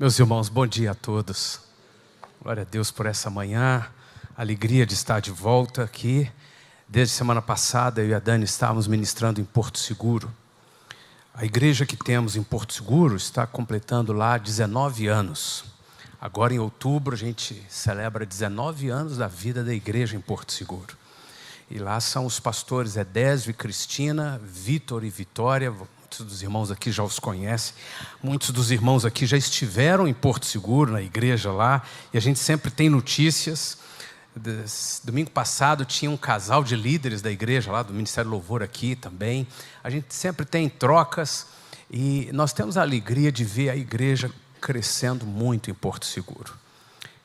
Meus irmãos, bom dia a todos. Glória a Deus por essa manhã, alegria de estar de volta aqui. Desde semana passada, eu e a Dani estávamos ministrando em Porto Seguro. A igreja que temos em Porto Seguro está completando lá 19 anos. Agora em outubro a gente celebra 19 anos da vida da igreja em Porto Seguro. E lá são os pastores Edésio e Cristina, Vitor e Vitória. Muitos dos irmãos aqui já os conhecem. Muitos dos irmãos aqui já estiveram em Porto Seguro, na igreja lá. E a gente sempre tem notícias. Domingo passado tinha um casal de líderes da igreja lá, do Ministério Louvor aqui também. A gente sempre tem trocas. E nós temos a alegria de ver a igreja crescendo muito em Porto Seguro.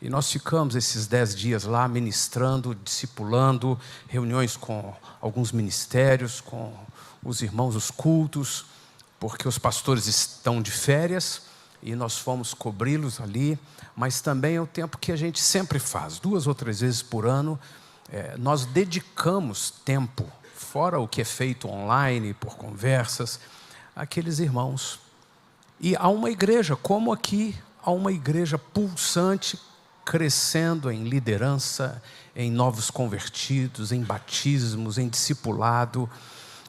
E nós ficamos esses 10 dias lá ministrando, discipulando, reuniões com alguns ministérios, com os irmãos, os cultos, porque os pastores estão de férias e nós fomos cobri-los ali, mas também é o tempo que a gente sempre faz, 2 ou 3 vezes por ano, nós dedicamos tempo, fora o que é feito online, por conversas, àqueles irmãos. E há uma igreja, como aqui, há uma igreja pulsante, crescendo em liderança, em novos convertidos, em batismos, em discipulado.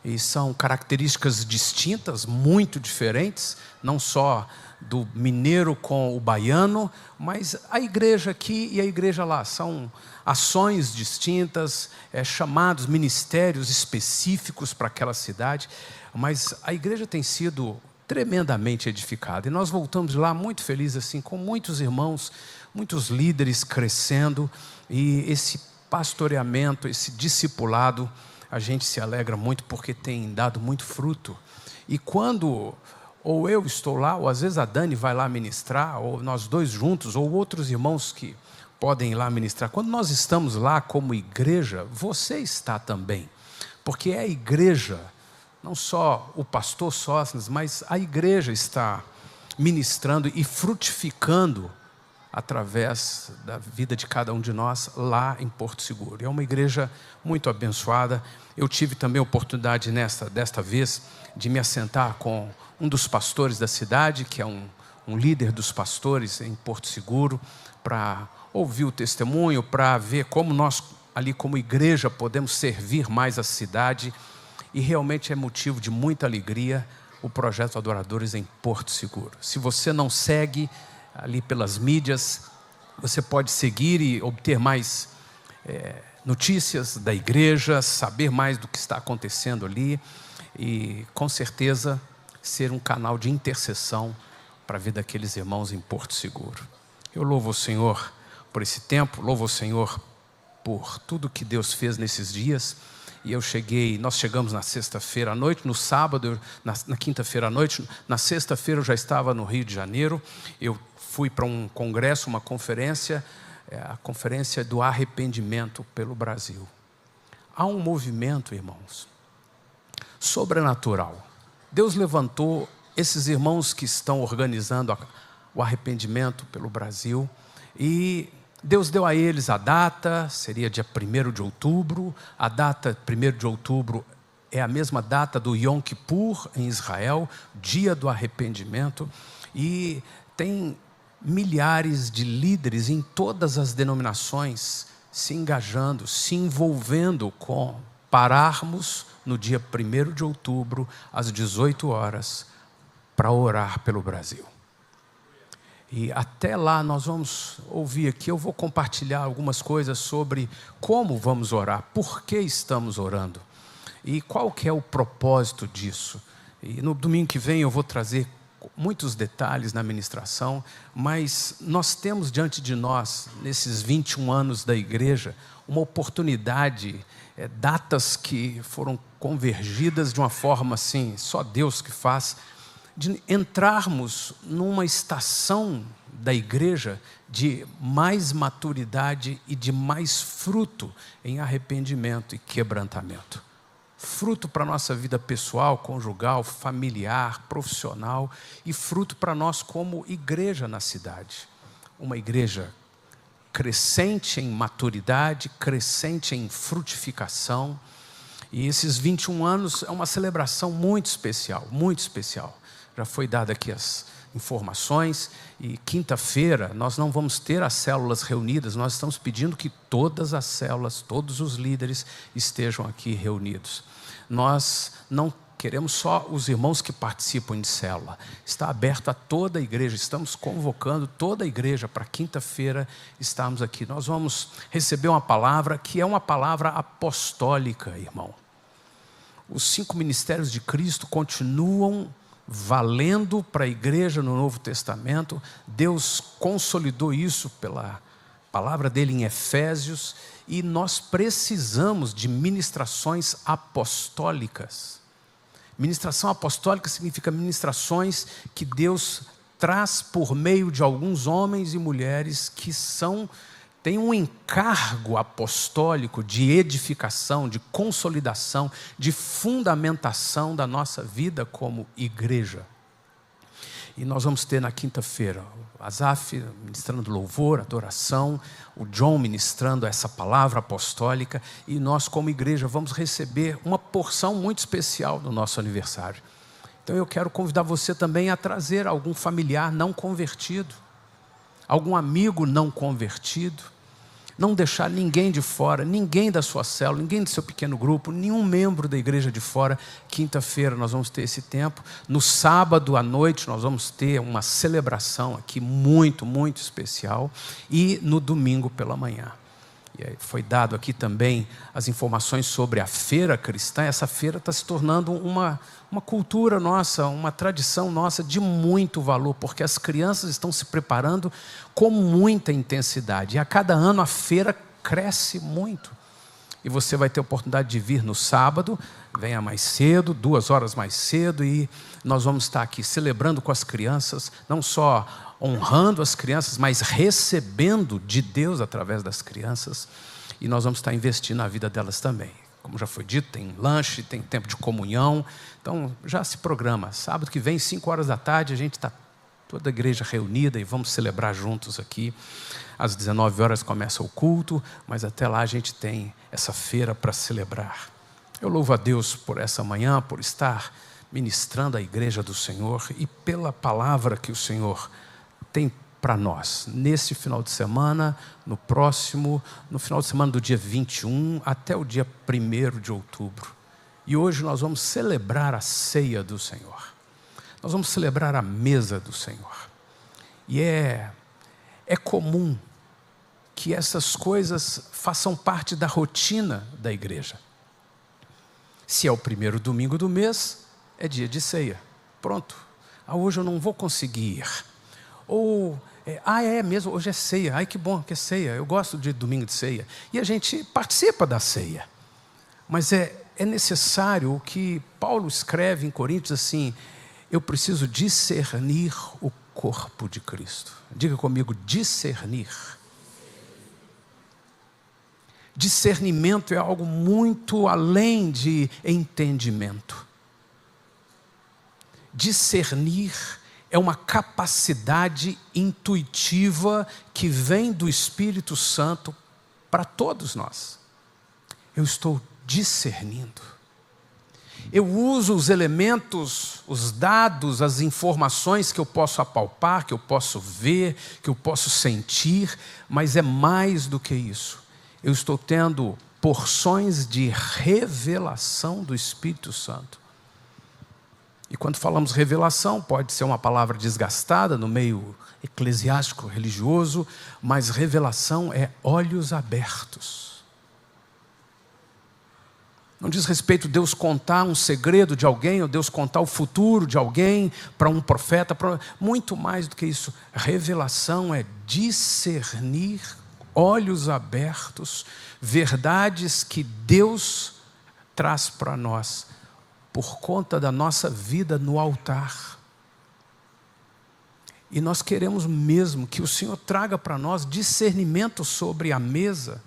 E são características distintas, muito diferentes, não só do mineiro com o baiano, mas a igreja aqui e a igreja lá. São ações distintas, chamados ministérios específicos para aquela cidade, mas a igreja tem sido tremendamente edificada. E nós voltamos lá muito felizes, assim, com muitos irmãos, muitos líderes crescendo, e esse pastoreamento, esse discipulado, a gente se alegra muito porque tem dado muito fruto. E quando ou eu estou lá, ou às vezes a Dani vai lá ministrar, ou nós dois juntos, ou outros irmãos que podem ir lá ministrar. Quando nós estamos lá como igreja, você está também. Porque é a igreja, não só o pastor Sóstenes, mas a igreja está ministrando e frutificando através da vida de cada um de nós lá em Porto Seguro. É uma igreja muito abençoada. Eu tive também a oportunidade desta vez de me assentar com um dos pastores da cidade, que é um líder dos pastores em Porto Seguro, para ouvir o testemunho, para ver como nós ali como igreja podemos servir mais a cidade. E realmente é motivo de muita alegria o projeto Adoradores em Porto Seguro. Se você não segue ali pelas mídias, você pode seguir e obter mais notícias da igreja, saber mais do que está acontecendo ali e com certeza ser um canal de intercessão para a vida daqueles irmãos em Porto Seguro. Eu louvo o Senhor por esse tempo, louvo o Senhor por tudo que Deus fez nesses dias. E nós chegamos na sexta-feira à noite, no sábado, na quinta-feira à noite, na sexta-feira eu já estava no Rio de Janeiro, eu fui para um congresso, uma conferência, a conferência do arrependimento pelo Brasil. Há um movimento, irmãos, sobrenatural. Deus levantou esses irmãos que estão organizando o arrependimento pelo Brasil e Deus deu a eles a data, seria dia 1º de outubro. A data 1º de outubro é a mesma data do Yom Kippur em Israel, dia do arrependimento. E tem milhares de líderes em todas as denominações se engajando, se envolvendo com pararmos no dia 1º de outubro, às 18 horas, para orar pelo Brasil. E até lá nós vamos ouvir aqui, eu vou compartilhar algumas coisas sobre como vamos orar, por que estamos orando e qual que é o propósito disso. E no domingo que vem eu vou trazer muitos detalhes na ministração, mas nós temos diante de nós, nesses 21 anos da igreja, uma oportunidade, datas que foram convergidas de uma forma assim, só Deus que faz, de entrarmos numa estação da igreja de mais maturidade e de mais fruto em arrependimento e quebrantamento. Fruto para a nossa vida pessoal, conjugal, familiar, profissional e fruto para nós como igreja na cidade. Uma igreja crescente em maturidade, crescente em frutificação. E esses 21 anos é uma celebração muito especial, muito especial. já foi dada aqui as informações, e quinta-feira nós não vamos ter as células reunidas, nós estamos pedindo que todas as células, todos os líderes estejam aqui reunidos. Nós não queremos só os irmãos que participam de célula, está aberto a toda a igreja, estamos convocando toda a igreja para quinta-feira estarmos aqui. Nós vamos receber uma palavra que é uma palavra apostólica, irmão. Os 5 ministérios de Cristo continuam valendo para a igreja no Novo Testamento. Deus consolidou isso pela palavra dele em Efésios, e nós precisamos de ministrações apostólicas. Ministração apostólica significa ministrações que Deus traz por meio de alguns homens e mulheres que têm um encargo apostólico de edificação, de consolidação, de fundamentação da nossa vida como igreja. E nós vamos ter na quinta-feira o Asaf ministrando louvor, adoração, o John ministrando essa palavra apostólica, e nós como igreja vamos receber uma porção muito especial do nosso aniversário. Então eu quero convidar você também a trazer algum familiar não convertido, algum amigo não convertido. Não deixar ninguém de fora, ninguém da sua célula, ninguém do seu pequeno grupo, nenhum membro da igreja de fora. Quinta-feira nós vamos ter esse tempo. No sábado à noite nós vamos ter uma celebração aqui muito, muito especial. E no domingo pela manhã. E aí foi dado aqui também as informações sobre a feira cristã. Essa feira está se tornando uma cultura nossa, uma tradição nossa de muito valor, porque as crianças estão se preparando com muita intensidade. E a cada ano a feira cresce muito. E você vai ter a oportunidade de vir no sábado, venha mais cedo, 2 horas mais cedo, e nós vamos estar aqui celebrando com as crianças, não só honrando as crianças, mas recebendo de Deus através das crianças. E nós vamos estar investindo na vida delas também. Como já foi dito, tem lanche, tem tempo de comunhão. Então já se programa. Sábado que vem, 5 horas da tarde, a gente está toda a igreja reunida e vamos celebrar juntos aqui. Às 19 horas começa o culto, mas até lá a gente tem essa feira para celebrar. Eu louvo a Deus por essa manhã, por estar ministrando a igreja do Senhor e pela palavra que o Senhor tem para nós, nesse final de semana, no próximo, no final de semana do dia 21 até o dia 1º de outubro. E hoje nós vamos celebrar a ceia do Senhor. Nós vamos celebrar a mesa do Senhor. E é comum que essas coisas façam parte da rotina da igreja. Se é o 1º domingo do mês, é dia de ceia. Pronto. Hoje eu não vou conseguir ir. Ou, é mesmo, hoje é ceia. Ai, que bom que é ceia. Eu gosto de domingo de ceia. E a gente participa da ceia. Mas é necessário o que Paulo escreve em Coríntios assim: eu preciso discernir o corpo de Cristo. Diga comigo, discernir. Discernimento é algo muito além de entendimento. Discernir é uma capacidade intuitiva que vem do Espírito Santo para todos nós. Eu estou discernindo. Eu uso os elementos, os dados, as informações que eu posso apalpar, que eu posso ver, que eu posso sentir, mas é mais do que isso. Eu estou tendo porções de revelação do Espírito Santo. E quando falamos revelação, pode ser uma palavra desgastada no meio eclesiástico, religioso, mas revelação é olhos abertos. Não diz respeito a Deus contar um segredo de alguém, ou Deus contar o futuro de alguém para um profeta, muito mais do que isso. Revelação é discernir, olhos abertos, verdades que Deus traz para nós, por conta da nossa vida no altar. E nós queremos mesmo que o Senhor traga para nós discernimento sobre a mesa,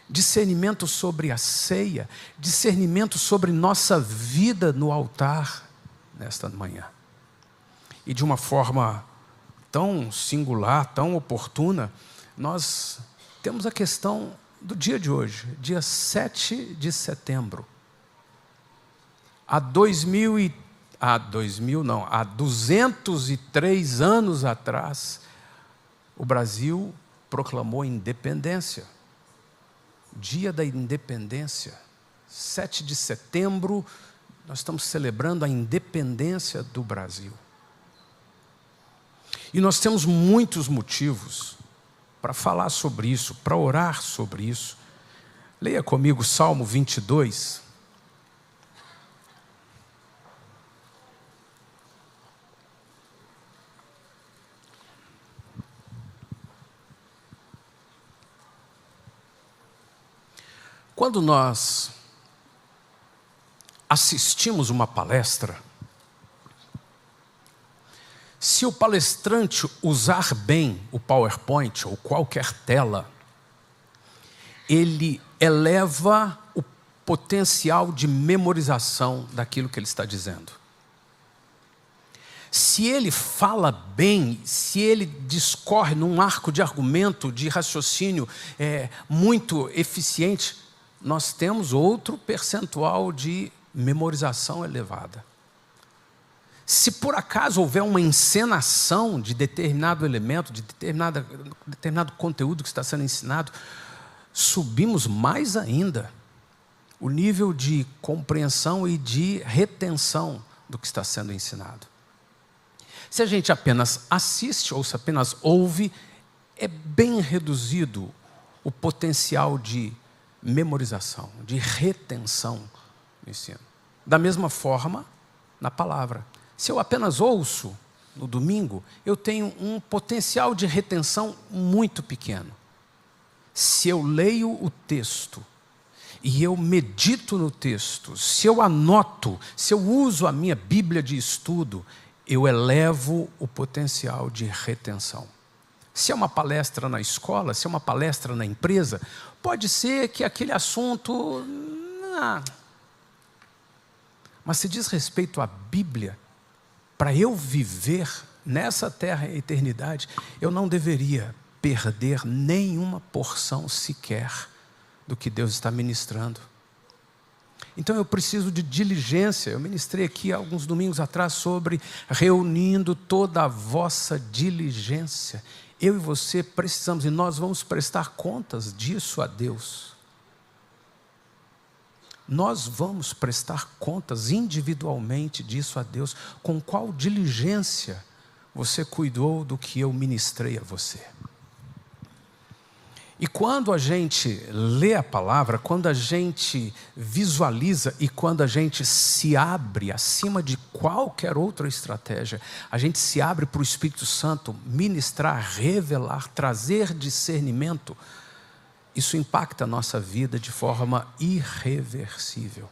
discernimento sobre a ceia, discernimento sobre nossa vida no altar nesta manhã. E de uma forma tão singular, tão oportuna, nós temos a questão do dia de hoje, dia 7 de setembro. Há 2000 há 203 anos atrás, o Brasil proclamou independência. Dia da independência, 7 de setembro, nós estamos celebrando a independência do Brasil. E nós temos muitos motivos para falar sobre isso, para orar sobre isso. Leia comigo Salmo 22. Quando nós assistimos uma palestra, se o palestrante usar bem o PowerPoint ou qualquer tela, ele eleva o potencial de memorização daquilo que ele está dizendo. Se ele fala bem, se ele discorre num arco de argumento, de raciocínio muito eficiente, nós temos outro percentual de memorização elevada. Se por acaso houver uma encenação de determinado elemento, de determinado conteúdo que está sendo ensinado, subimos mais ainda o nível de compreensão e de retenção do que está sendo ensinado. Se a gente apenas assiste ou se apenas ouve, é bem reduzido o potencial de memorização, de retenção no ensino. Da mesma forma, na palavra. Se eu apenas ouço no domingo, eu tenho um potencial de retenção muito pequeno. Se eu leio o texto e eu medito no texto, se eu anoto, se eu uso a minha Bíblia de estudo, eu elevo o potencial de retenção. Se é uma palestra na escola, se é uma palestra na empresa, pode ser que aquele assunto... Mas se diz respeito à Bíblia, para eu viver nessa terra e eternidade, eu não deveria perder nenhuma porção sequer do que Deus está ministrando. Então eu preciso de diligência. Eu ministrei aqui alguns domingos atrás sobre reunindo toda a vossa diligência. Eu e você precisamos, e nós vamos prestar contas disso a Deus. Nós vamos prestar contas individualmente disso a Deus. Com qual diligência você cuidou do que eu ministrei a você? E quando a gente lê a palavra, quando a gente visualiza e quando a gente se abre acima de qualquer outra estratégia, a gente se abre para o Espírito Santo ministrar, revelar, trazer discernimento, isso impacta a nossa vida de forma irreversível.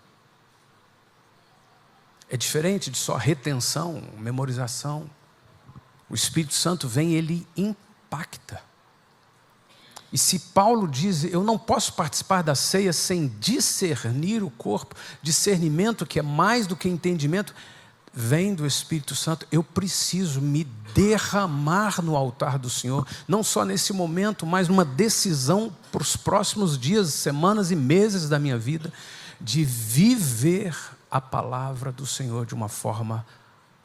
É diferente de só retenção, memorização. O Espírito Santo vem, ele impacta. E se Paulo diz, eu não posso participar da ceia sem discernir o corpo, discernimento que é mais do que entendimento, vem do Espírito Santo. Eu preciso me derramar no altar do Senhor, não só nesse momento, mas numa decisão para os próximos dias, semanas e meses da minha vida, de viver a palavra do Senhor de uma forma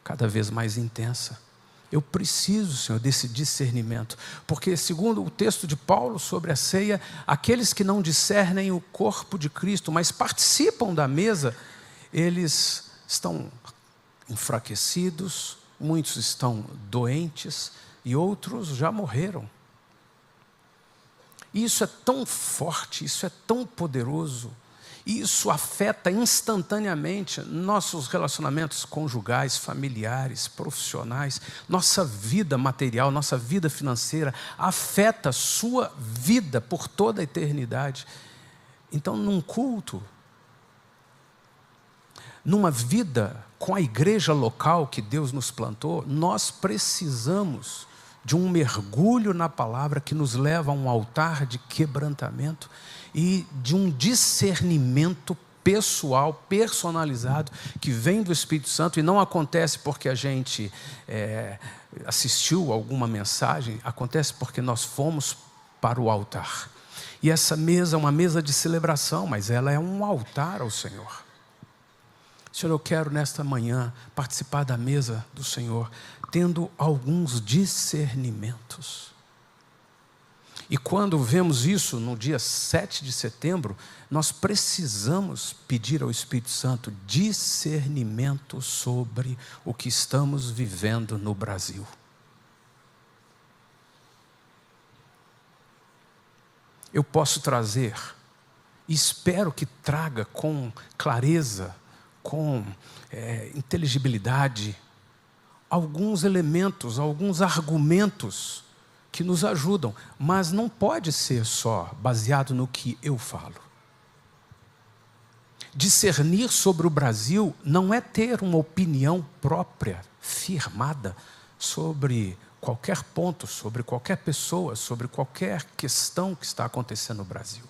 cada vez mais intensa. Eu preciso, Senhor, desse discernimento, porque segundo o texto de Paulo sobre a ceia, aqueles que não discernem o corpo de Cristo, mas participam da mesa, eles estão enfraquecidos, muitos estão doentes e outros já morreram. E isso é tão forte, isso é tão poderoso, e isso afeta instantaneamente nossos relacionamentos conjugais, familiares, profissionais, nossa vida material, nossa vida financeira, afeta a sua vida por toda a eternidade. Então, num culto, numa vida com a igreja local que Deus nos plantou, nós precisamos de um mergulho na palavra que nos leva a um altar de quebrantamento e de um discernimento pessoal, personalizado, que vem do Espírito Santo e não acontece porque a gente assistiu alguma mensagem, acontece porque nós fomos para o altar. E essa mesa é uma mesa de celebração, mas ela é um altar ao Senhor. Senhor, eu quero nesta manhã participar da mesa do Senhor, tendo alguns discernimentos. E quando vemos isso no dia 7 de setembro, nós precisamos pedir ao Espírito Santo discernimento sobre o que estamos vivendo no Brasil. Eu posso trazer, e espero que traga com clareza, com inteligibilidade, alguns elementos, alguns argumentos que nos ajudam, mas não pode ser só baseado no que eu falo. Discernir sobre o Brasil não é ter uma opinião própria, firmada, sobre qualquer ponto, sobre qualquer pessoa, sobre qualquer questão que está acontecendo no Brasil.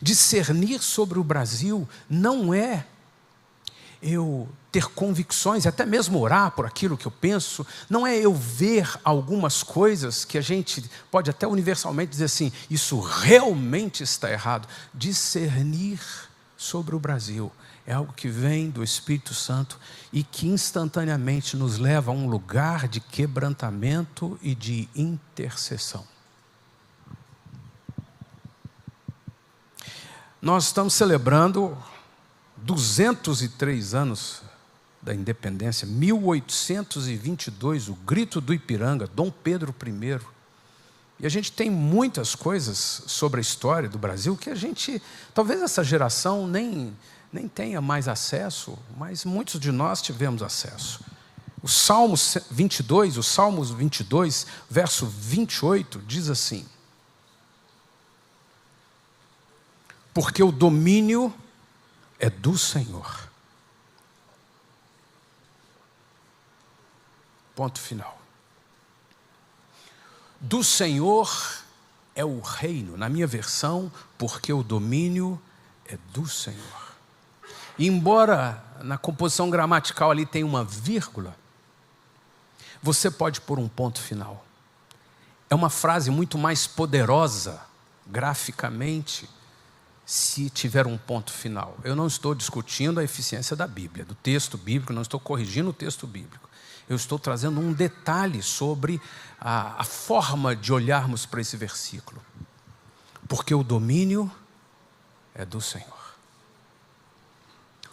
Discernir sobre o Brasil não é eu ter convicções, até mesmo orar por aquilo que eu penso, não é eu ver algumas coisas que a gente pode até universalmente dizer assim, isso realmente está errado. Discernir sobre o Brasil é algo que vem do Espírito Santo e que instantaneamente nos leva a um lugar de quebrantamento e de intercessão. Nós estamos celebrando 203 anos da independência, 1822, o grito do Ipiranga, Dom Pedro I. E a gente tem muitas coisas sobre a história do Brasil que a gente, talvez essa geração nem tenha mais acesso, mas muitos de nós tivemos acesso. O Salmos 22, verso 28, diz assim: porque o domínio é do Senhor. Ponto final. Do Senhor é o reino, na minha versão, porque o domínio é do Senhor. E embora na composição gramatical ali tenha uma vírgula, você pode pôr um ponto final. É uma frase muito mais poderosa, graficamente, se tiver um ponto final. Eu não estou discutindo a eficiência da Bíblia, do texto bíblico, não estou corrigindo o texto bíblico. Eu estou trazendo um detalhe sobre a forma de olharmos para esse versículo. Porque o domínio é do Senhor.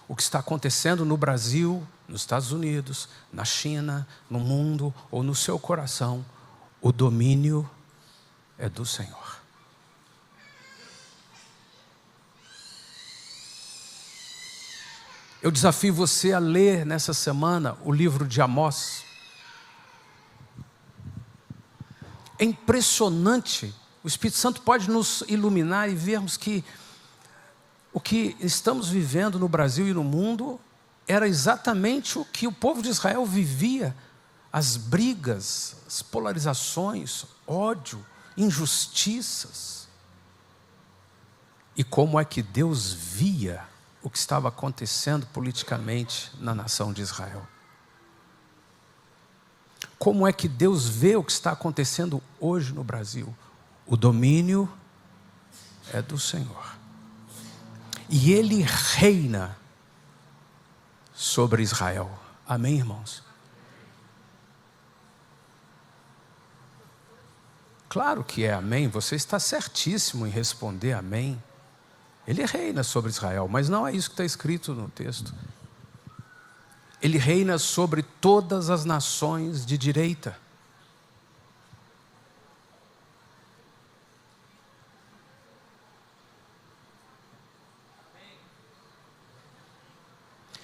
O que está acontecendo no Brasil, nos Estados Unidos, na China, no mundo ou no seu coração, o domínio é do Senhor. Eu desafio você a ler nessa semana o livro de Amós. É impressionante, o Espírito Santo pode nos iluminar e vermos que o que estamos vivendo no Brasil e no mundo era exatamente o que o povo de Israel vivia. As brigas, as polarizações, ódio, injustiças. E como é que Deus via o que estava acontecendo politicamente na nação de Israel? Como é que Deus vê o que está acontecendo hoje no Brasil? O domínio é do Senhor. E Ele reina sobre Israel. Amém, irmãos? Claro que é amém. Você está certíssimo em responder amém. Ele reina sobre Israel, mas não é isso que está escrito no texto. Ele reina sobre todas as nações de direita.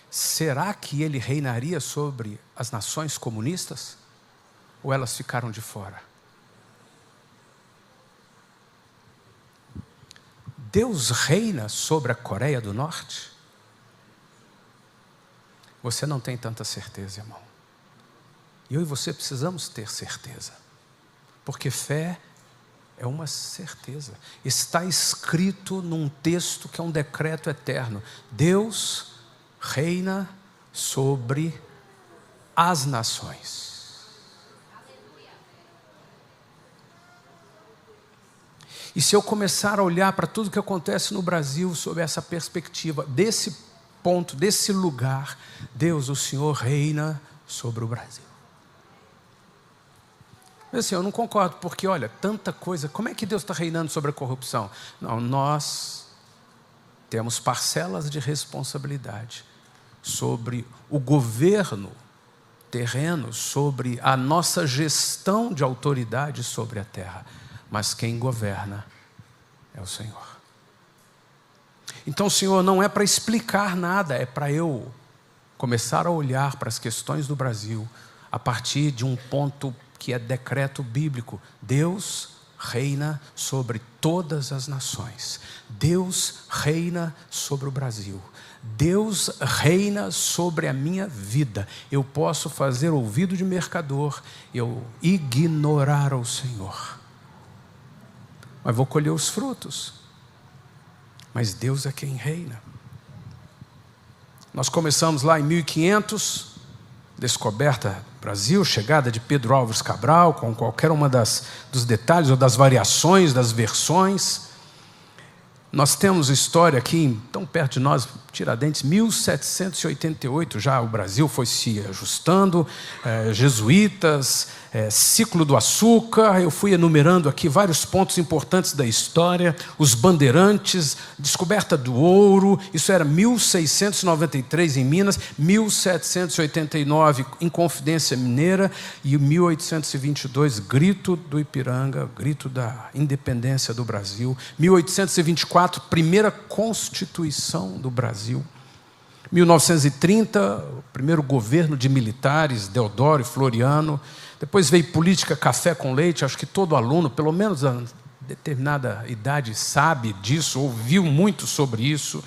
Será que ele reinaria sobre as nações comunistas? Ou elas ficaram de fora? Deus reina sobre a Coreia do Norte? Você não tem tanta certeza, irmão. Eu e você precisamos ter certeza. Porque fé é uma certeza. Está escrito num texto que é um decreto eterno. Deus reina sobre as nações. E se eu começar a olhar para tudo que acontece no Brasil sob essa perspectiva, desse ponto, desse lugar, Deus, o Senhor reina sobre o Brasil. Mas assim, eu não concordo, porque olha, tanta coisa, como é que Deus está reinando sobre a corrupção? Não, nós temos parcelas de responsabilidade sobre o governo terreno, sobre a nossa gestão de autoridade sobre a terra. Mas quem governa é o Senhor. Então, Senhor, não é para explicar nada, é para eu começar a olhar para as questões do Brasil a partir de um ponto que é decreto bíblico. Deus reina sobre todas as nações. Deus reina sobre o Brasil. Deus reina sobre a minha vida. Eu posso fazer ouvido de mercador, eu ignorar o Senhor, mas vou colher os frutos. Mas Deus é quem reina. Nós começamos lá em 1500, descoberta do Brasil, chegada de Pedro Álvares Cabral, com qualquer uma dos detalhes ou das variações, das versões. Nós temos história aqui, tão perto de nós, Tiradentes, 1788, já o Brasil foi se ajustando, jesuítas, ciclo do açúcar, eu fui enumerando aqui vários pontos importantes da história, os bandeirantes, descoberta do ouro, isso era 1693 em Minas, 1789 em Confidência Mineira e 1822, grito do Ipiranga, grito da independência do Brasil, 1824, primeira Constituição do Brasil, 1930, o primeiro governo de militares, Deodoro e Floriano. Depois veio política café com leite, acho que todo aluno, pelo menos a determinada idade, sabe disso, ouviu muito sobre isso.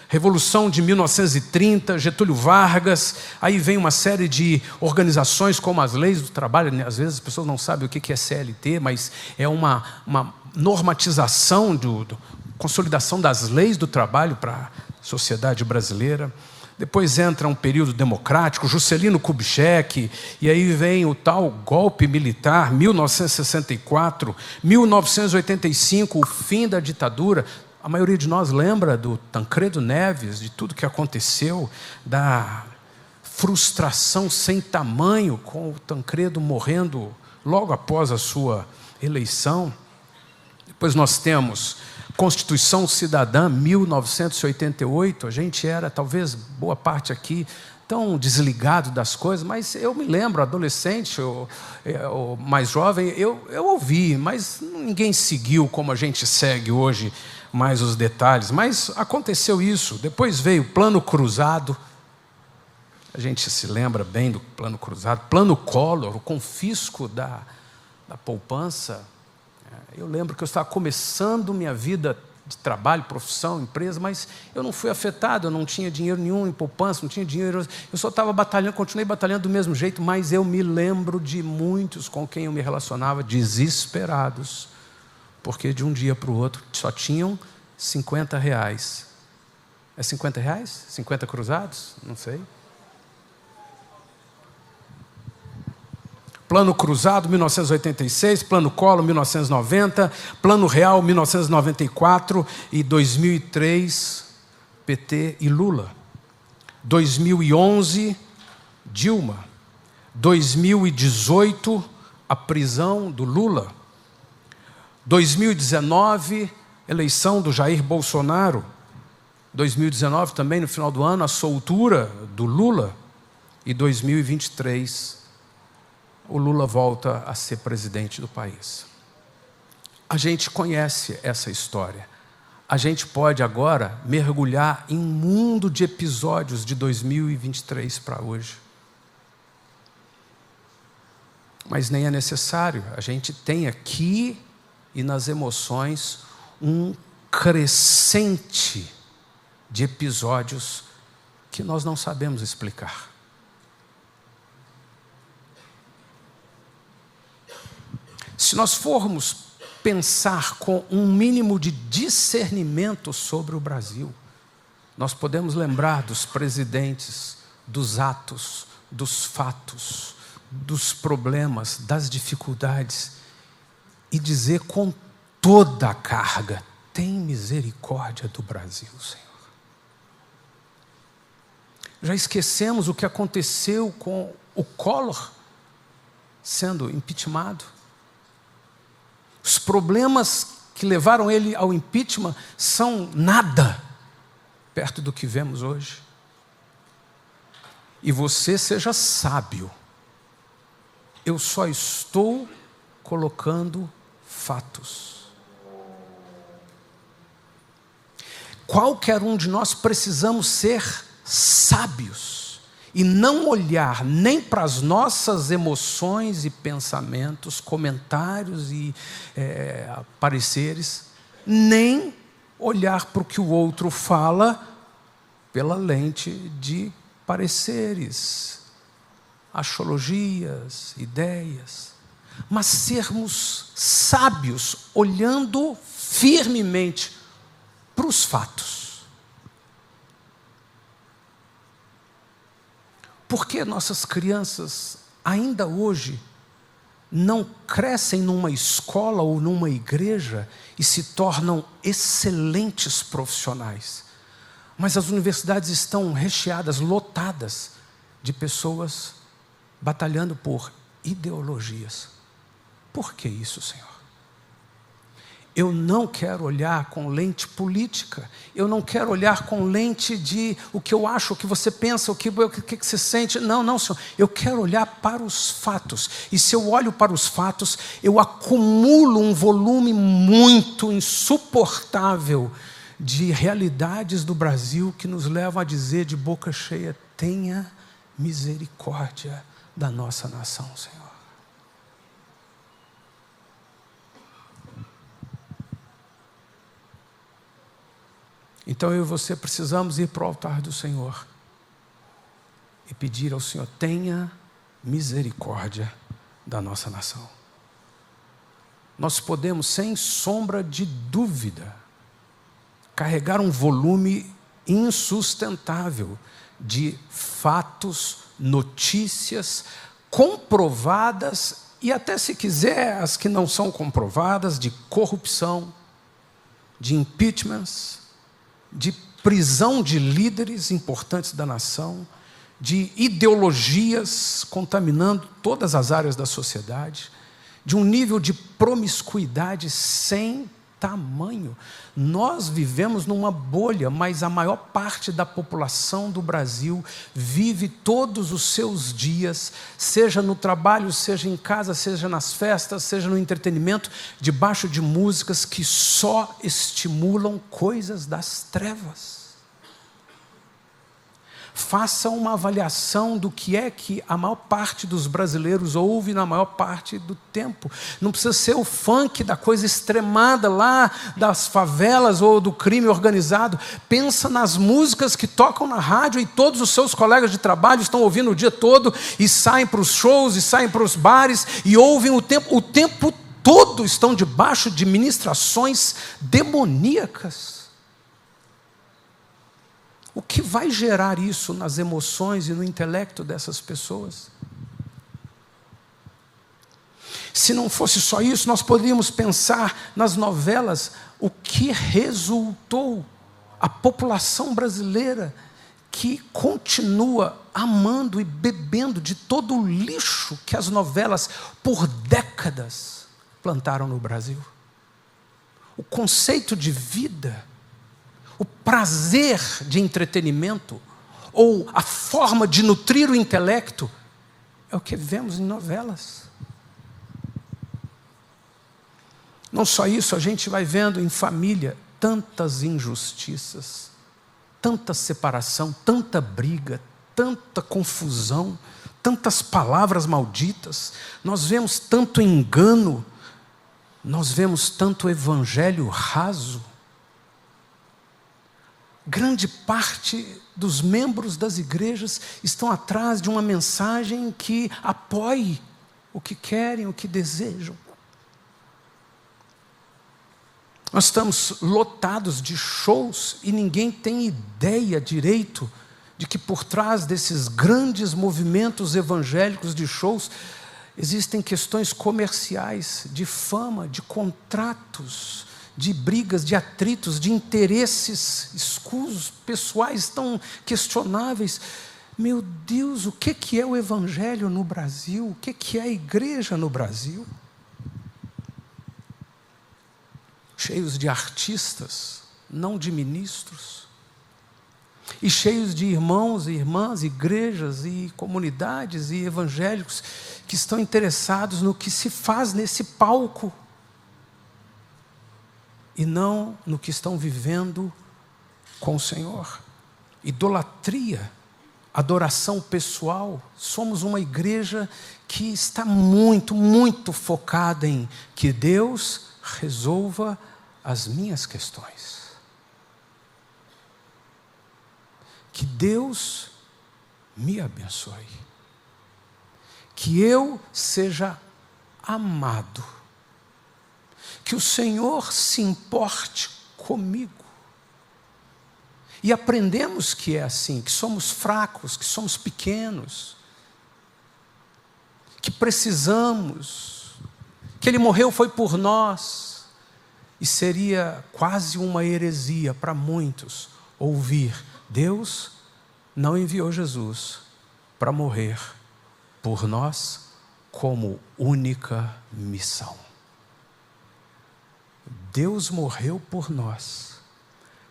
Revolução de 1930, Getúlio Vargas, aí vem uma série de organizações como as leis do trabalho. Às vezes as pessoas não sabem o que é CLT, mas é uma normatização, consolidação das leis do trabalho para a sociedade brasileira. Depois entra um período democrático, Juscelino Kubitschek, e aí vem o tal golpe militar, 1964, 1985, o fim da ditadura. A maioria de nós lembra do Tancredo Neves, de tudo que aconteceu, da frustração sem tamanho com o Tancredo morrendo logo após a sua eleição. Depois nós temos Constituição Cidadã, 1988, a gente era, talvez, boa parte aqui, tão desligado das coisas, mas eu me lembro, adolescente, ou mais jovem, eu ouvi, mas ninguém seguiu como a gente segue hoje mais os detalhes, mas aconteceu isso. Depois veio o Plano Cruzado, a gente se lembra bem do Plano Cruzado, Plano Collor, o confisco da poupança. Eu lembro que eu estava começando minha vida de trabalho, profissão, empresa, mas eu não fui afetado, eu não tinha dinheiro nenhum em poupança, não tinha dinheiro, eu só estava batalhando, continuei batalhando do mesmo jeito, mas eu me lembro de muitos com quem eu me relacionava desesperados, porque de um dia para o outro só tinham R$50. É R$50? 50 cruzados? Não sei. Plano Cruzado, 1986, Plano Collor, 1990, Plano Real, 1994 e 2003, PT e Lula. 2011, Dilma. 2018, a prisão do Lula. 2019, eleição do Jair Bolsonaro. 2019 também, no final do ano, a soltura do Lula. E 2023, o Lula volta a ser presidente do país. A gente conhece essa história. A gente pode agora mergulhar em um mundo de episódios de 2023 para hoje. Mas nem é necessário. A gente tem aqui e nas emoções um crescente de episódios que nós não sabemos explicar. Se nós formos pensar com um mínimo de discernimento sobre o Brasil, nós podemos lembrar dos presidentes, dos atos, dos fatos, dos problemas, das dificuldades, e dizer com toda a carga: tem misericórdia do Brasil, Senhor. Já esquecemos o que aconteceu com o Collor sendo impeachmentado. Os problemas que levaram ele ao impeachment são nada perto do que vemos hoje. E você seja sábio. Eu só estou colocando fatos. Qualquer um de nós precisamos ser sábios e não olhar nem para as nossas emoções e pensamentos, comentários e pareceres, nem olhar para o que o outro fala pela lente de pareceres, axiologias, ideias, mas sermos sábios, olhando firmemente para os fatos. Por que nossas crianças ainda hoje não crescem numa escola ou numa igreja e se tornam excelentes profissionais? Mas as universidades estão recheadas, lotadas de pessoas batalhando por ideologias. Por que isso, Senhor? Eu não quero olhar com lente política. Eu não quero olhar com lente de o que eu acho, o que você pensa, o que você sente. Não, não, Senhor. Eu quero olhar para os fatos. E se eu olho para os fatos, eu acumulo um volume muito insuportável de realidades do Brasil que nos levam a dizer de boca cheia: tenha misericórdia da nossa nação, Senhor. Então eu e você precisamos ir para o altar do Senhor e pedir ao Senhor: tenha misericórdia da nossa nação. Nós podemos, sem sombra de dúvida, carregar um volume insustentável de fatos, notícias comprovadas e até, se quiser, as que não são comprovadas, de corrupção, de impeachments, de prisão de líderes importantes da nação, de ideologias contaminando todas as áreas da sociedade, de um nível de promiscuidade sem tamanho. Nós vivemos numa bolha, mas a maior parte da população do Brasil vive todos os seus dias, seja no trabalho, seja em casa, seja nas festas, seja no entretenimento, debaixo de músicas que só estimulam coisas das trevas. Faça uma avaliação do que é que a maior parte dos brasileiros ouve na maior parte do tempo. Não precisa ser o funk da coisa extremada lá das favelas ou do crime organizado. Pensa nas músicas que tocam na rádio e todos os seus colegas de trabalho estão ouvindo o dia todo e saem para os shows e saem para os bares e ouvem o tempo todo estão debaixo de ministrações demoníacas. O que vai gerar isso nas emoções e no intelecto dessas pessoas? Se não fosse só isso, nós poderíamos pensar nas novelas, o que resultou a população brasileira que continua amando e bebendo de todo o lixo que as novelas, por décadas, plantaram no Brasil. O conceito de vida, o prazer de entretenimento, ou a forma de nutrir o intelecto, é o que vemos em novelas. Não só isso, a gente vai vendo em família tantas injustiças, tanta separação, tanta briga, tanta confusão, tantas palavras malditas. Nós vemos tanto engano, nós vemos tanto evangelho raso. Grande parte dos membros das igrejas estão atrás de uma mensagem que apoie o que querem, o que desejam. Nós estamos lotados de shows e ninguém tem ideia direito de que por trás desses grandes movimentos evangélicos de shows existem questões comerciais, de fama, de contratos, de brigas, de atritos, de interesses escusos, pessoais tão questionáveis. Meu Deus, o que é o Evangelho no Brasil? O que é a igreja no Brasil? Cheios de artistas, não de ministros, e cheios de irmãos e irmãs, igrejas e comunidades e evangélicos que estão interessados no que se faz nesse palco e não no que estão vivendo com o Senhor. Idolatria, adoração pessoal. Somos uma igreja que está muito, muito focada em que Deus resolva as minhas questões. Que Deus me abençoe. Que eu seja amado. Que o Senhor se importe comigo. E aprendemos que é assim, que somos fracos, que somos pequenos, que precisamos, que Ele morreu foi por nós. E seria quase uma heresia para muitos ouvir: Deus não enviou Jesus para morrer por nós como única missão. Deus morreu por nós.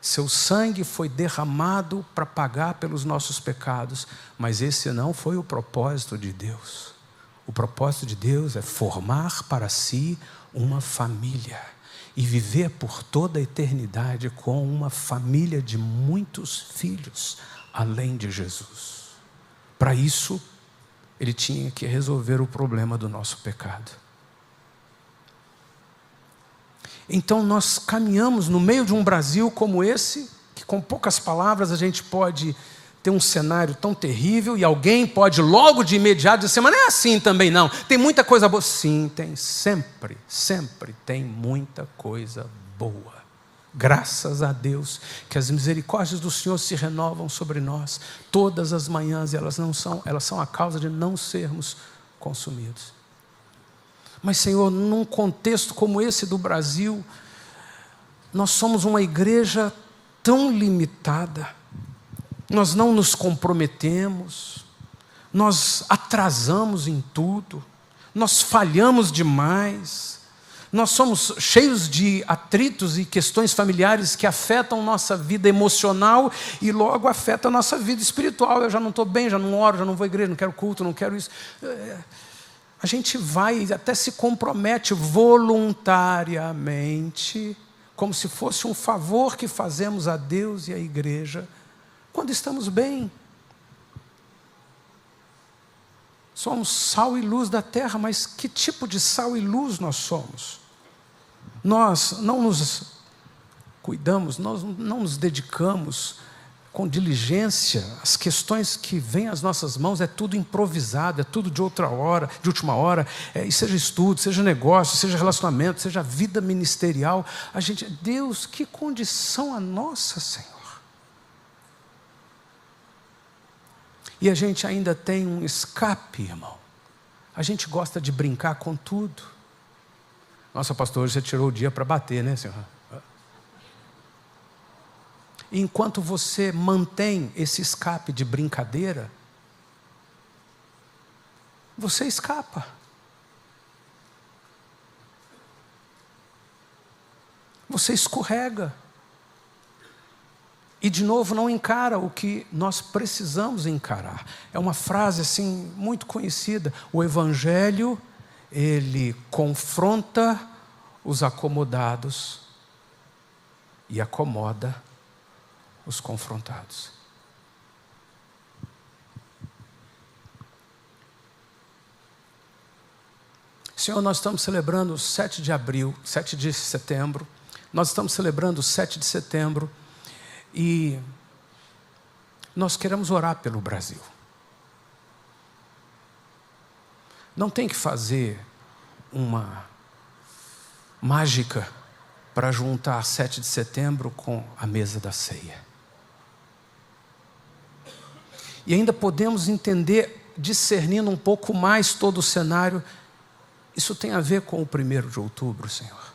Seu sangue foi derramado para pagar pelos nossos pecados, mas esse não foi o propósito de Deus. O propósito de Deus é formar para si uma família e viver por toda a eternidade com uma família de muitos filhos, além de Jesus. Para isso, Ele tinha que resolver o problema do nosso pecado. Então nós caminhamos no meio de um Brasil como esse, que com poucas palavras a gente pode ter um cenário tão terrível, e alguém pode logo de imediato dizer: mas não é assim também não, tem muita coisa boa. Sim, tem, sempre tem muita coisa boa. Graças a Deus que as misericórdias do Senhor se renovam sobre nós todas as manhãs, e elas são a causa de não sermos consumidos. Mas, Senhor, num contexto como esse do Brasil, nós somos uma igreja tão limitada, nós não nos comprometemos, nós atrasamos em tudo, nós falhamos demais, nós somos cheios de atritos e questões familiares que afetam nossa vida emocional e logo afetam a nossa vida espiritual. Eu já não estou bem, já não oro, já não vou à igreja, não quero culto, não quero isso. A gente vai e até se compromete voluntariamente, como se fosse um favor que fazemos a Deus e à igreja, quando estamos bem. Somos sal e luz da terra, mas que tipo de sal e luz nós somos? Nós não nos cuidamos, nós não nos dedicamos com diligência. As questões que vêm às nossas mãos é tudo improvisado, é tudo de última hora, e seja estudo, seja negócio, seja relacionamento, seja vida ministerial. Deus, que condição a nossa, Senhor. E a gente ainda tem um escape, irmão. A gente gosta de brincar com tudo. Nossa, pastor, hoje você tirou o dia para bater, né, Senhor? Enquanto você mantém esse escape de brincadeira, você escapa. Você escorrega. E de novo não encara o que nós precisamos encarar. É uma frase assim muito conhecida. O Evangelho, ele confronta os acomodados e acomoda os confrontados. Senhor, nós estamos celebrando o 7 de setembro, nós estamos celebrando o 7 de setembro, e nós queremos orar pelo Brasil. Não tem que fazer uma mágica para juntar 7 de setembro com a mesa da ceia. E ainda podemos entender, discernindo um pouco mais todo o cenário, isso tem a ver com o 1º de outubro, Senhor.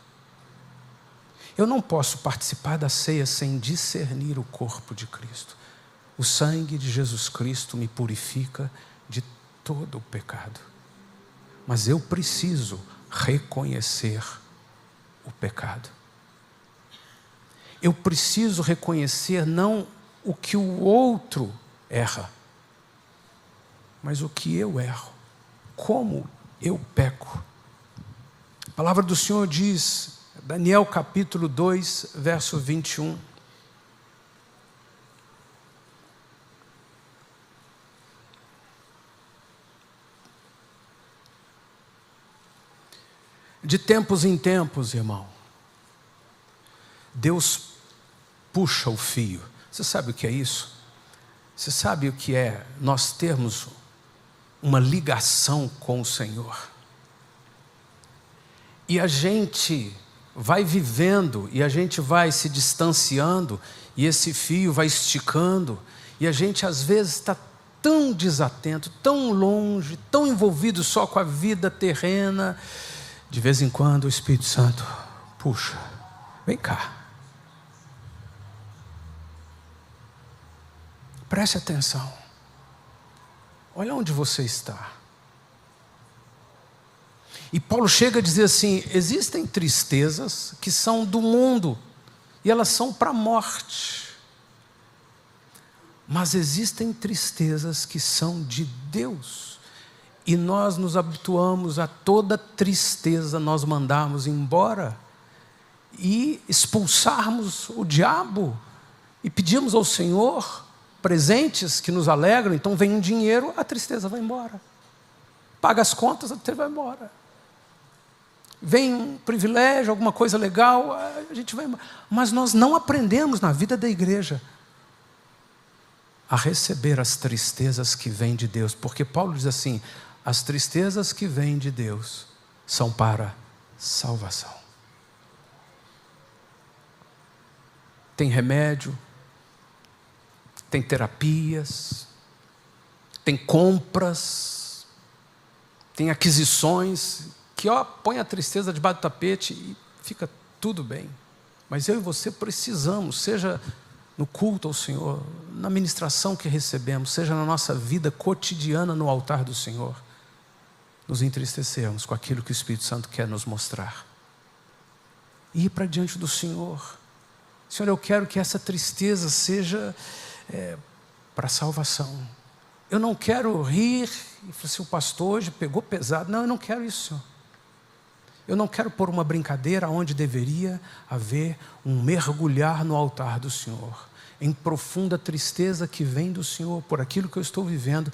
Eu não posso participar da ceia sem discernir o corpo de Cristo. O sangue de Jesus Cristo me purifica de todo o pecado. Mas eu preciso reconhecer o pecado. Eu preciso reconhecer não o que o outro erra, mas o que eu erro, como eu peco. A palavra do Senhor diz, Daniel capítulo 2, verso 21. De tempos em tempos, irmão, Deus puxa o fio. Você sabe o que é isso? Você sabe o que é nós termos uma ligação com o Senhor? E a gente vai vivendo, e a gente vai se distanciando, e esse fio vai esticando, e a gente às vezes está tão desatento, tão longe, tão envolvido só com a vida terrena. De vez em quando o Espírito Santo puxa, vem cá. Preste atenção. Olha onde você está. E Paulo chega a dizer assim, existem tristezas que são do mundo, e elas são para a morte. Mas existem tristezas que são de Deus. E nós nos habituamos a toda tristeza nós mandarmos embora e expulsarmos o diabo e pedimos ao Senhor presentes que nos alegram. Então vem um dinheiro, a tristeza vai embora. Paga as contas, a tristeza vai embora. Vem um privilégio, alguma coisa legal, a gente vai embora. Mas nós não aprendemos na vida da igreja a receber as tristezas que vêm de Deus. Porque Paulo diz assim, as tristezas que vêm de Deus são para salvação. Tem remédio, tem terapias, tem compras, tem aquisições, que põe a tristeza debaixo do tapete e fica tudo bem. Mas eu e você precisamos, seja no culto ao Senhor, na ministração que recebemos, seja na nossa vida cotidiana no altar do Senhor, nos entristecermos com aquilo que o Espírito Santo quer nos mostrar. E ir para diante do Senhor. Senhor, eu quero que essa tristeza seja para salvação. Eu não quero rir e falar assim, o pastor hoje pegou pesado. Não, eu não quero isso, Senhor. Eu não quero pôr uma brincadeira onde deveria haver um mergulhar no altar do Senhor, em profunda tristeza que vem do Senhor por aquilo que eu estou vivendo,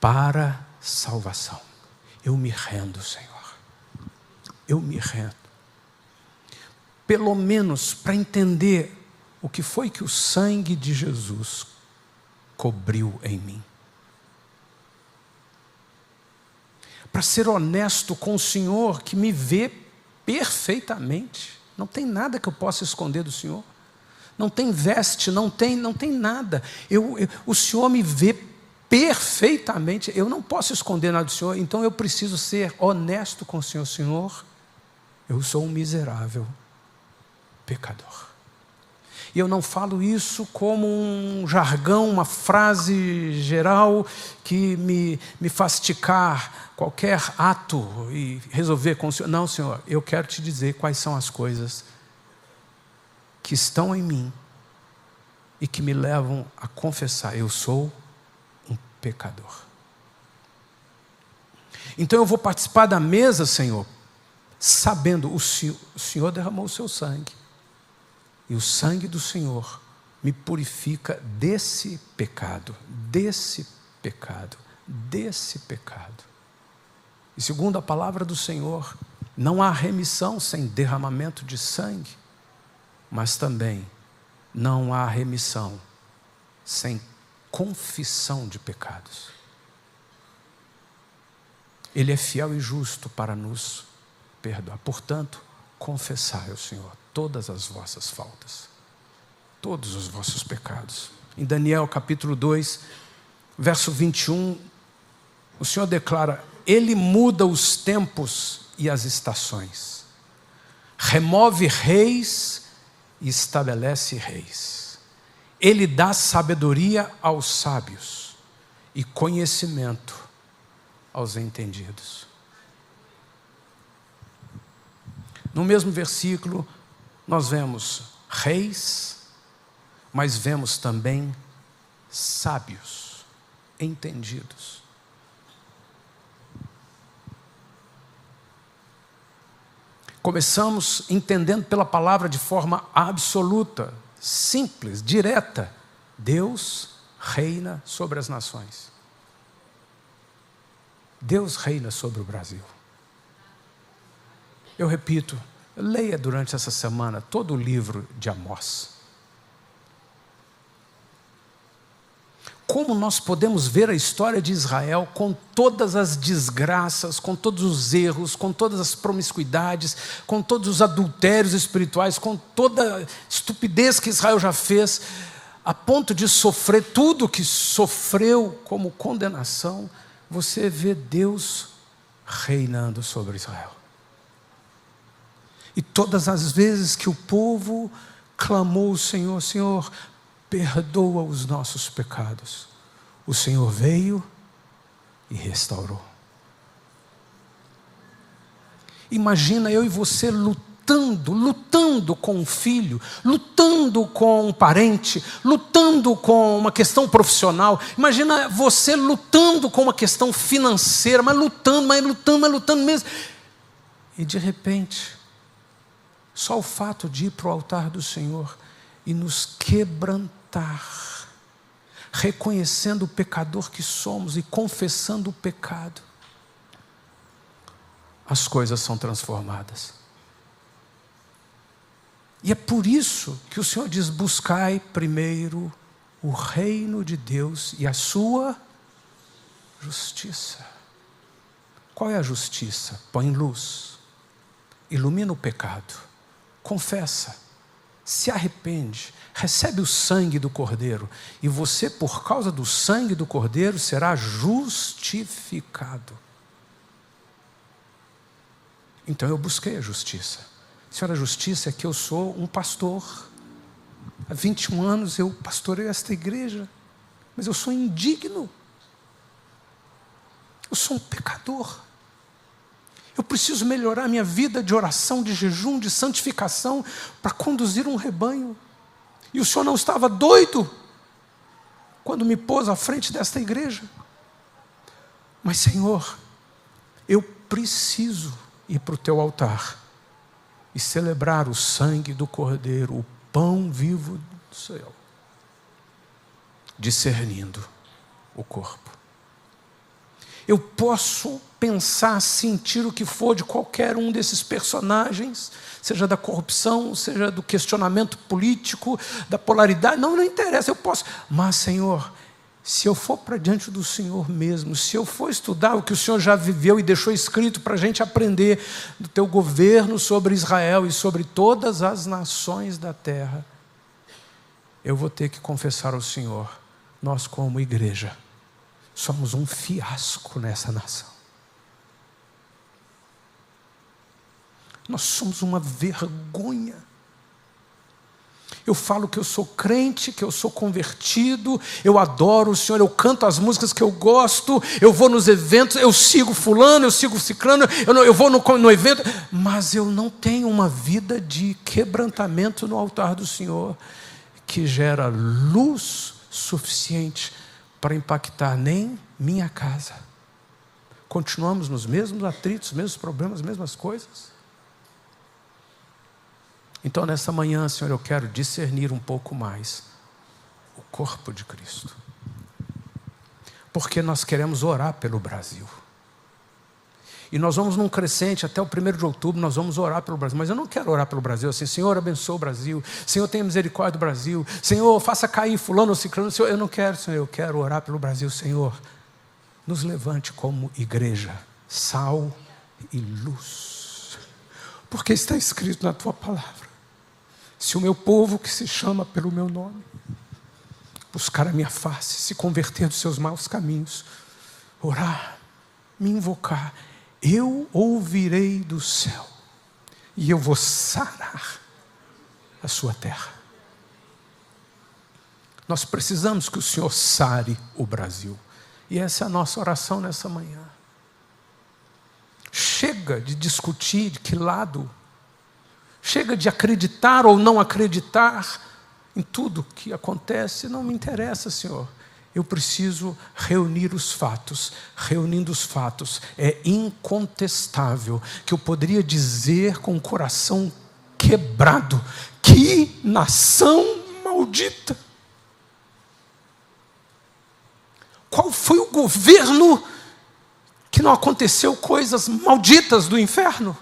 para salvação. Eu me rendo, Senhor. Eu me rendo. Pelo menos para entender o que foi que o sangue de Jesus cobriu em mim. Para ser honesto com o Senhor, que me vê perfeitamente. Não tem nada que eu possa esconder do Senhor. Não tem veste, não tem nada. O Senhor me vê perfeitamente. Eu não posso esconder nada do Senhor. Então eu preciso ser honesto com o Senhor. Senhor, eu sou um miserável pecador. E eu não falo isso como um jargão, uma frase geral que me faz ticar qualquer ato e resolver com o Senhor. Não, Senhor, eu quero te dizer quais são as coisas que estão em mim e que me levam a confessar, eu sou um pecador. Então eu vou participar da mesa, Senhor, sabendo o Senhor derramou o seu sangue. E o sangue do Senhor me purifica desse pecado, desse pecado, desse pecado. E segundo a palavra do Senhor, não há remissão sem derramamento de sangue, mas também não há remissão sem confissão de pecados. Ele é fiel e justo para nos perdoar. Portanto, confessai ao Senhor todas as vossas faltas, todos os vossos pecados. Em Daniel capítulo 2, verso 21, o Senhor declara, Ele muda os tempos e as estações, remove reis e estabelece reis. Ele dá sabedoria aos sábios e conhecimento aos entendidos. No mesmo versículo, nós vemos reis, mas vemos também sábios, entendidos. Começamos entendendo pela palavra de forma absoluta, simples, direta. Deus reina sobre as nações. Deus reina sobre o Brasil. Eu repito, leia durante essa semana todo o livro de Amós. Como nós podemos ver a história de Israel com todas as desgraças, com todos os erros, com todas as promiscuidades, com todos os adultérios espirituais, com toda a estupidez que Israel já fez, a ponto de sofrer tudo que sofreu como condenação, você vê Deus reinando sobre Israel. E todas as vezes que o povo clamou ao Senhor, Senhor, perdoa os nossos pecados, o Senhor veio e restaurou. Imagina eu e você lutando com um filho, lutando com um parente, lutando com uma questão profissional. Imagina você lutando com uma questão financeira, mas lutando mesmo. E de repente, só o fato de ir para o altar do Senhor e nos quebrantar, reconhecendo o pecador que somos e confessando o pecado, as coisas são transformadas. E é por isso que o Senhor diz: buscai primeiro o reino de Deus e a sua justiça. Qual é a justiça? Põe luz, ilumina o pecado, confessa, se arrepende, recebe o sangue do Cordeiro, e você, por causa do sangue do Cordeiro, será justificado. Então eu busquei a justiça. Senhor, a justiça é que eu sou um pastor. Há 21 anos eu pastorei esta igreja, mas eu sou indigno. Eu sou um pecador. Eu preciso melhorar minha vida de oração, de jejum, de santificação, para conduzir um rebanho. E o Senhor não estava doido quando me pôs à frente desta igreja. Mas, Senhor, eu preciso ir para o teu altar e celebrar o sangue do Cordeiro, o pão vivo do céu, discernindo o corpo. Eu posso pensar, sentir o que for de qualquer um desses personagens, seja da corrupção, seja do questionamento político, da polaridade, não interessa, eu posso. Mas, Senhor, se eu for para diante do Senhor mesmo, se eu for estudar o que o Senhor já viveu e deixou escrito para a gente aprender do teu governo sobre Israel e sobre todas as nações da terra, eu vou ter que confessar ao Senhor, nós como igreja, somos um fiasco nessa nação. Nós somos uma vergonha. Eu falo que eu sou crente, que eu sou convertido, eu adoro o Senhor, eu canto as músicas que eu gosto, eu vou nos eventos, eu sigo fulano, eu sigo ciclano, eu vou no evento, mas eu não tenho uma vida de quebrantamento no altar do Senhor, que gera luz suficiente para impactar nem minha casa. Continuamos nos mesmos atritos, mesmos problemas, mesmas coisas. Então, nessa manhã, Senhor, eu quero discernir um pouco mais o corpo de Cristo. Porque nós queremos orar pelo Brasil. E nós vamos num crescente, até o 1º de outubro, nós vamos orar pelo Brasil. Mas eu não quero orar pelo Brasil assim, Senhor, abençoa o Brasil. Senhor, tenha misericórdia do Brasil. Senhor, faça cair fulano ou ciclano. Senhor, eu não quero, Senhor, eu quero orar pelo Brasil. Senhor, nos levante como igreja, sal e luz. Porque está escrito na Tua palavra: se o meu povo, que se chama pelo meu nome, buscar a minha face, se converter dos seus maus caminhos, orar, me invocar, eu ouvirei do céu e eu vou sarar a sua terra. Nós precisamos que o Senhor sare o Brasil. E essa é a nossa oração nessa manhã. Chega de discutir de que lado. Chega de acreditar ou não acreditar em tudo que acontece. Não me interessa, Senhor. Eu preciso reunir os fatos. Reunindo os fatos, é incontestável que eu poderia dizer com o coração quebrado: que nação maldita! Qual foi o governo que não aconteceu coisas malditas do inferno?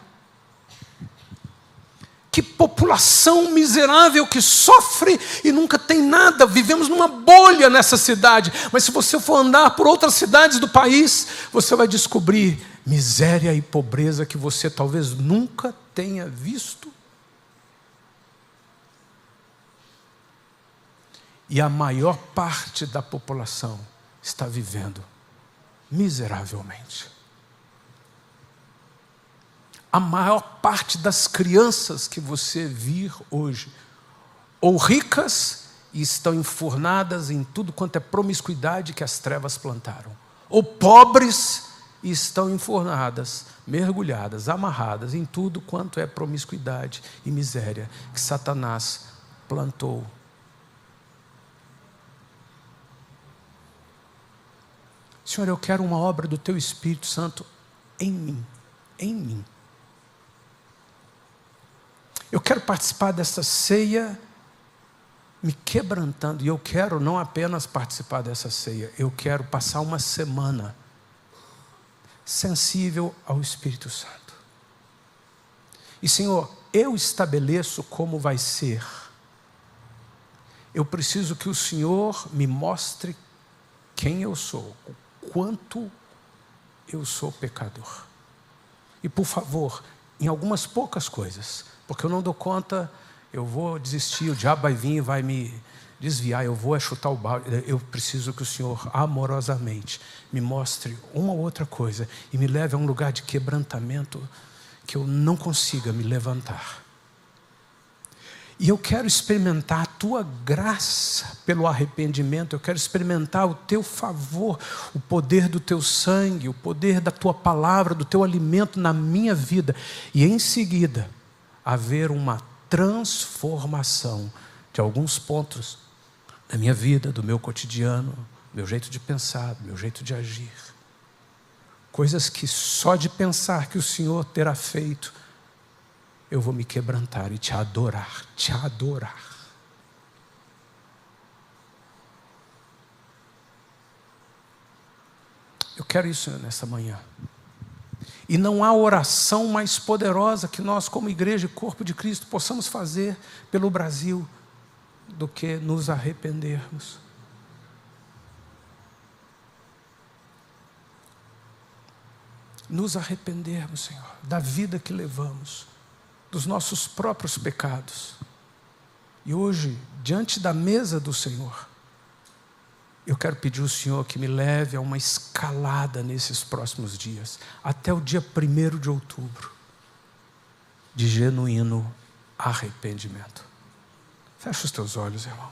Que população miserável que sofre e nunca tem nada. Vivemos numa bolha nessa cidade. Mas se você for andar por outras cidades do país, você vai descobrir miséria e pobreza que você talvez nunca tenha visto. E a maior parte da população está vivendo miseravelmente. A maior parte das crianças que você vir hoje, ou ricas e estão enfurnadas em tudo quanto é promiscuidade que as trevas plantaram, ou pobres e estão enfurnadas, mergulhadas, amarradas em tudo quanto é promiscuidade e miséria que Satanás plantou. Senhor, eu quero uma obra do Teu Espírito Santo em mim, em mim. Eu quero participar dessa ceia me quebrantando. E eu quero não apenas participar dessa ceia, eu quero passar uma semana sensível ao Espírito Santo. E Senhor, eu estabeleço como vai ser. Eu preciso que o Senhor me mostre quem eu sou, o quanto eu sou pecador. E por favor, em algumas poucas coisas, porque eu não dou conta, eu vou desistir, o diabo vai vir e vai me desviar, eu vou chutar o balde. Eu preciso que o Senhor amorosamente me mostre uma ou outra coisa e me leve a um lugar de quebrantamento que eu não consiga me levantar. E eu quero experimentar a Tua graça pelo arrependimento, eu quero experimentar o Teu favor, o poder do Teu sangue, o poder da Tua palavra, do Teu alimento na minha vida. E em seguida, haver uma transformação de alguns pontos da minha vida, do meu cotidiano, do meu jeito de pensar, do meu jeito de agir. Coisas que só de pensar que o Senhor terá feito, eu vou me quebrantar e Te adorar, Te adorar. Eu quero isso nessa manhã. E não há oração mais poderosa que nós, como igreja e corpo de Cristo, possamos fazer pelo Brasil do que nos arrependermos. Nos arrependermos, Senhor, da vida que levamos, dos nossos próprios pecados. E hoje, diante da mesa do Senhor, eu quero pedir ao Senhor que me leve a uma escalada nesses próximos dias, até o dia 1º de outubro, de genuíno arrependimento. Fecha os teus olhos, irmão.